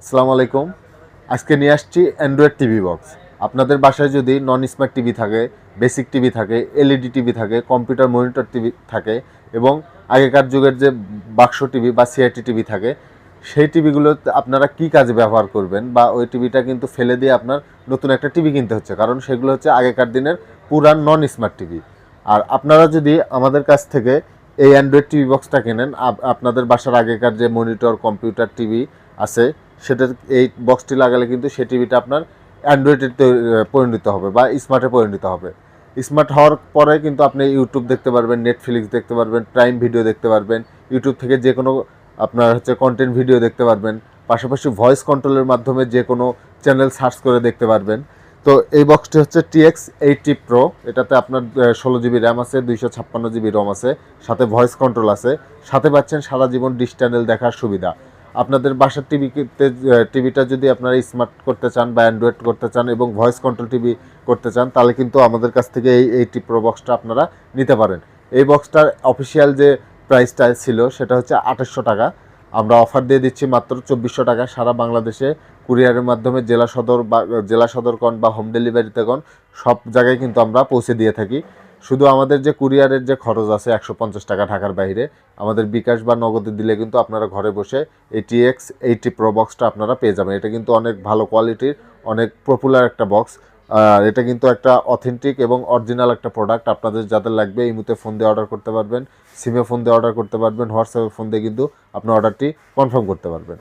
আসসালামু আলাইকুম। আজকে নিয়ে আসছি অ্যান্ড্রয়েড টিভি বক্স। আপনাদের বাসায় যদি নন স্মার্ট টিভি থাকে, বেসিক টিভি থাকে, এলইডি টিভি থাকে, কম্পিউটার মনিটর টিভি থাকে এবং আগেকার যুগের যে বাক্স টিভি বা সিআইটি টিভি থাকে, সেই টিভিগুলো আপনারা কি কাজে ব্যবহার করবেন বা ওই টিভিটা কিন্তু ফেলে দিয়ে আপনার নতুন একটা টিভি কিনতে হচ্ছে, কারণ সেগুলো হচ্ছে আগেকার দিনের পুরান নন স্মার্ট টিভি। আর আপনারা যদি আমাদের কাছ থেকে এই অ্যান্ড্রয়েড টিভি বক্সটা কেনেন, আপনাদের বাসার আগেকার যে মনিটর কম্পিউটার টিভি আছে সেটার এই বক্সটি লাগালে কিন্তু সেই টিভিটা আপনার অ্যান্ড্রয়েডে পরিণত হবে বা স্মার্টে পরিণত হবে। স্মার্ট হওয়ার পরে কিন্তু আপনি ইউটিউব দেখতে পারবেন, নেটফ্লিক্স দেখতে পারবেন, প্রাইম ভিডিও দেখতে পারবেন, ইউটিউব থেকে যে কোনো আপনার হচ্ছে কন্টেন্ট ভিডিও দেখতে পারবেন, পাশাপাশি ভয়েস কন্ট্রোলের মাধ্যমে যে কোনো চ্যানেল সার্চ করে দেখতে পারবেন। তো এই বক্সটি হচ্ছে TX80 Pro। এটাতে আপনার 16 GB র্যাম আছে, 256 GB রম আছে, সাথে ভয়েস কন্ট্রোল আছে, সাথে পাচ্ছেন সারা জীবন ডিশ চ্যানেল দেখার সুবিধা। আপনাদের বাসার টিভিটা যদি আপনারা স্মার্ট করতে চান বা অ্যান্ড্রয়েড করতে চান এবং ভয়েস কন্ট্রোল টিভি করতে চান, তাহলে কিন্তু আমাদের কাছ থেকে এই 80 Pro বক্সটা আপনারা নিতে পারেন। এই বক্সটার অফিসিয়াল যে প্রাইসটা ছিল সেটা হচ্ছে 2800 টাকা। আমরা অফার দিয়ে দিচ্ছি মাত্র 2400 টাকা। সারা বাংলাদেশে কুরিয়ারের মাধ্যমে জেলা সদর কোন বা হোম ডেলিভারিতে কোন সব জায়গায় কিন্তু আমরা পৌঁছে দিয়ে থাকি। শুধু আমাদের যে কুরিয়ারের যে খরচ আছে 150 টাকা ঢাকার বাইরে, আমাদের বিকাশ বা নগদে দিলে কিন্তু আপনারা ঘরে বসে এই TX80 Pro বক্সটা আপনারা পেয়ে যাবেন। এটা কিন্তু অনেক ভালো কোয়ালিটির, অনেক পপুলার একটা বক্স। আর এটা কিন্তু একটা অথেন্টিক এবং অরিজিনাল একটা প্রোডাক্ট। আপনাদের যাদের লাগবে এই মুহূর্তে ফোন দিয়ে অর্ডার করতে পারবেন, সিমে ফোন দিয়ে অর্ডার করতে পারবেন, হোয়াটসঅ্যাপে ফোন দিয়ে কিন্তু আপনার অর্ডারটি কনফার্ম করতে পারবেন।